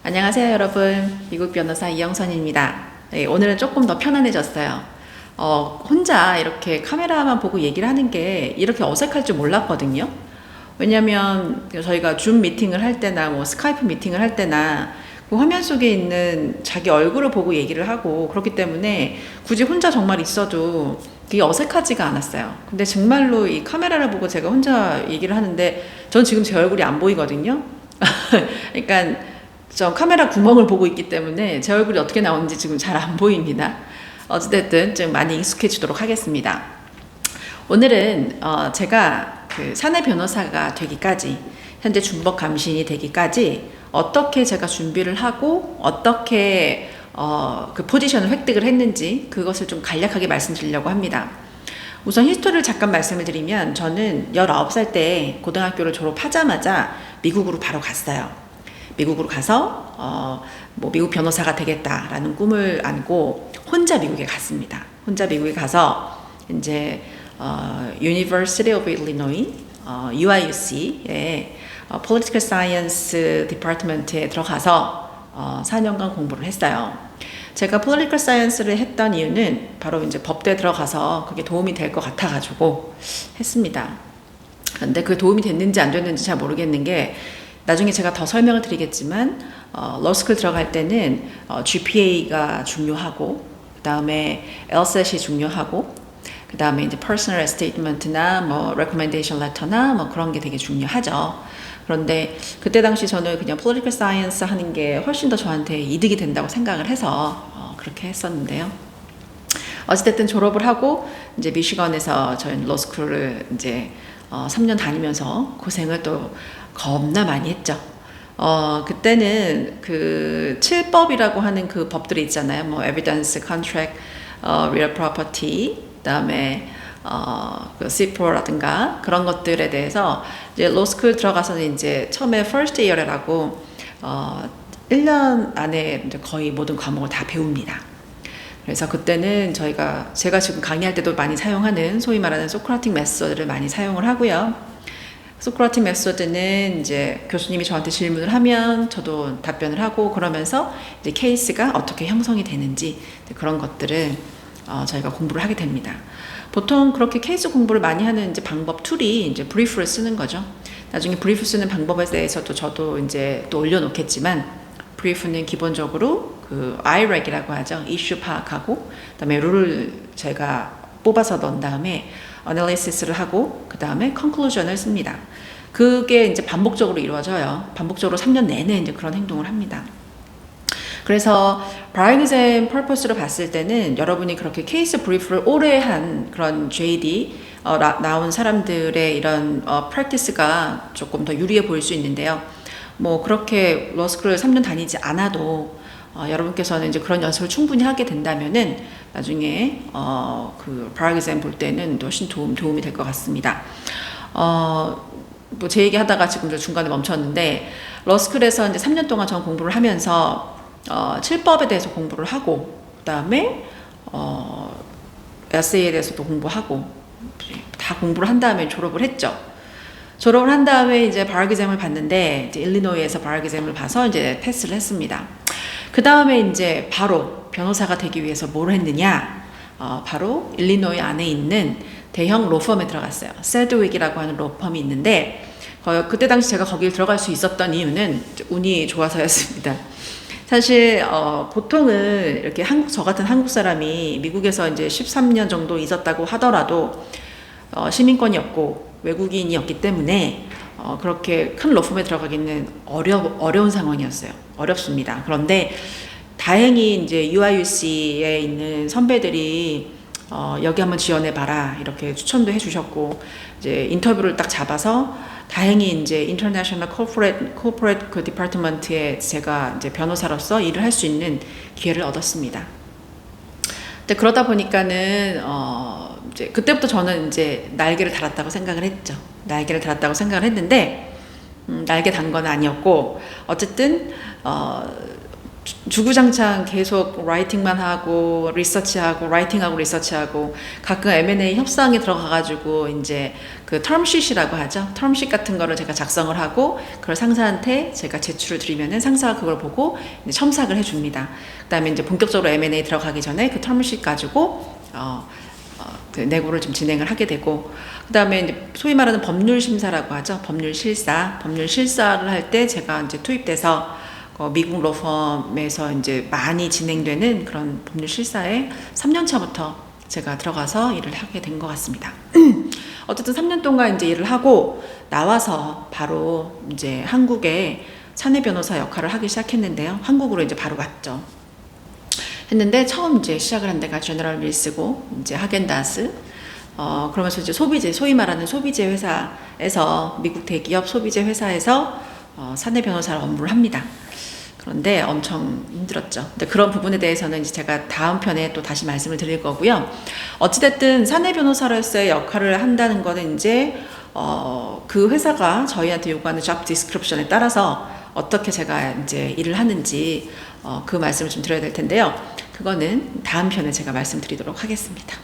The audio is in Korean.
안녕하세요, 여러분. 미국 변호사 이영선입니다. 네, 오늘은 조금 더 편안해졌어요. 혼자 이렇게 카메라만 보고 얘기를 하는 게 이렇게 어색할 줄 몰랐거든요. 왜냐면 저희가 줌 미팅을 할 때나 뭐 스카이프 미팅을 할 때나 그 화면 속에 있는 자기 얼굴을 보고 얘기를 하고 그렇기 때문에 굳이 혼자 정말 있어도 되게 어색하지가 않았어요. 근데 정말로 이 카메라를 보고 제가 혼자 얘기를 하는데 전 지금 제 얼굴이 안 보이거든요. 그러니까 저 카메라 구멍을 보고 있기 때문에 제 얼굴이 어떻게 나오는지 지금 잘 안 보입니다. 어찌됐든 좀 많이 익숙해지도록 하겠습니다. 오늘은 제가 그 사내 변호사가 되기까지, 현재 준법 감신이 되기까지 어떻게 제가 준비를 하고 어떻게 그 포지션을 획득을 했는지 그것을 좀 간략하게 말씀드리려고 합니다. 우선 히스토리를 잠깐 말씀을 드리면 저는 19살 때 고등학교를 졸업하자마자 미국으로 바로 갔어요. 미국으로 가서 뭐 미국 변호사가 되겠다라는 꿈을 안고 혼자 미국에 갔습니다. 혼자 미국에 가서 이제 University of Illinois UIUC에 Political Science Department에 들어가서 4년간 공부를 했어요. 제가 Political Science를 했던 이유는 바로 이제 법대에 들어가서 그게 도움이 될 것 같아가지고 했습니다. 그런데 그 도움이 됐는지 안 됐는지 잘 모르겠는 게 나중에 제가 더 설명을 드리겠지만 러스쿨 들어갈 때는 GPA가 중요하고 그 다음에 LSAT이 중요하고 그 다음에 이제 Personal Statement나 뭐 Recommendation Letter나 뭐 그런 게 되게 중요하죠. 그런데 그때 당시 저는 그냥 Political Science 하는 게 훨씬 더 저한테 이득이 된다고 생각을 해서 그렇게 했었는데요. 어찌됐든 졸업을 하고 이제 미시건에서 저희 러스쿨을 이제 3년 다니면서 고생을 또 겁나 많이 했죠. 그때는 그 7법이라고 하는 그 법들이 있잖아요. 뭐 evidence, contract, real property, 그다음에 그 CPRO라든가 그런 것들에 대해서 이제 로스쿨 들어가서는 이제 처음에 first year라고 1년 안에 이제 거의 모든 과목을 다 배웁니다. 그래서 그때는 제가 지금 강의할 때도 많이 사용하는 소위 말하는 소크라틱 메소드를 많이 사용을 하고요. 소크라틱 메소드는 이제 교수님이 저한테 질문을 하면 저도 답변을 하고 그러면서 이제 케이스가 어떻게 형성이 되는지 그런 것들을 저희가 공부를 하게 됩니다. 보통 그렇게 케이스 공부를 많이 하는 이제 방법 툴이 이제 브리프를 쓰는 거죠. 나중에 브리프 쓰는 방법에 대해서도 저도 이제 또 올려놓겠지만 브리프는 기본적으로 그 IRAC이라고 하죠. 이슈 파악하고 그다음에 룰을 제가 뽑아서 넣은 다음에 어널리시스를 하고 그 다음에 컨클루전을 씁니다. 그게 이제 반복적으로 이루어져요. 반복적으로 3년 내내 이제 그런 행동을 합니다. 그래서 bar exam purpose로 봤을 때는 여러분이 그렇게 케이스 브리프를 오래 한 그런 JD 나온 사람들의 이런 practice가 조금 더 유리해 보일 수 있는데요. 뭐 그렇게 러스쿨을 3년 다니지 않아도 여러분께서는 이제 그런 연습을 충분히 하게 된다면은 나중에 그 bar exam 볼 때는 훨씬 도움이 될 것 같습니다. 뭐 제 얘기 하다가 지금 중간에 멈췄는데 러스쿨에서 이제 3년 동안 전 공부를 하면서 7법에 대해서 공부를 하고 그다음에 에세이에 대해서도 공부하고 다 공부를 한 다음에 졸업을 했죠. 졸업을 한 다음에 이제 bar exam을 봤는데 이제 일리노이에서 bar exam을 봐서 이제 패스를 했습니다. 그 다음에 이제 바로 변호사가 되기 위해서 뭘 했느냐? 바로 일리노이 안에 있는 대형 로펌에 들어갔어요. 세드윅이라고 하는 로펌이 있는데 그때 당시 제가 거기를 들어갈 수 있었던 이유는 운이 좋아서였습니다. 사실 보통은 이렇게 저 같은 한국 사람이 미국에서 이제 13년 정도 있었다고 하더라도 시민권이 없고 외국인이었기 때문에 그렇게 큰 로펌에 들어가기는 어려운 상황이었어요. 어렵습니다. 그런데 다행히 이제 UIUC에 있는 선배들이 여기 한번 지원해봐라 이렇게 추천도 해주셨고 이제 인터뷰를 딱 잡아서 다행히 이제 International Corporate 그 디파트먼트에 제가 이제 변호사로서 일을 할 수 있는 기회를 얻었습니다. 근데 그러다 보니까는 이제 그때부터 저는 이제 날개를 달았다고 생각을 했죠. 날개를 달았다고 생각을 했는데 날개 단 건 아니었고 어쨌든 주구장창 계속 라이팅만 하고 리서치하고 라이팅하고 리서치하고 가끔 M&A 협상에 들어가가지고 이제 그 텀쉿이라고 하죠. 텀쉿 같은 거를 제가 작성을 하고 그걸 상사한테 제가 제출을 드리면은 상사가 그걸 보고 이제 첨삭을 해줍니다. 그다음에 이제 본격적으로 M&A 들어가기 전에 그 텀쉿 가지고 그 내고를 좀 진행을 하게 되고 그다음에 이제 소위 말하는 법률 심사라고 하죠. 법률 실사를 할 때 제가 이제 투입돼서 미국 로펌에서 이제 많이 진행되는 그런 법률 실사에 3년 차부터 제가 들어가서 일을 하게 된 것 같습니다. 어쨌든 3년 동안 이제 일을 하고 나와서 바로 이제 한국에 사내 변호사 역할을 하기 시작했는데요. 한국으로 이제 바로 갔죠. 했는데 처음 이제 시작을 한 데가 제너럴 밀스고 이제 하겐다스 그러면서 이제 소위 말하는 소비재 회사에서 미국 대기업 소비재 회사에서 사내 변호사 업무를 합니다. 그런데 엄청 힘들었죠. 근데 그런 부분에 대해서는 이제 제가 다음 편에 또 다시 말씀을 드릴 거고요. 어찌됐든 사내 변호사로서의 역할을 한다는 거는 이제 그 회사가 저희한테 요구하는 job description에 따라서 어떻게 제가 이제 일을 하는지 그 말씀을 좀 드려야 될 텐데요. 그거는 다음 편에 제가 말씀드리도록 하겠습니다.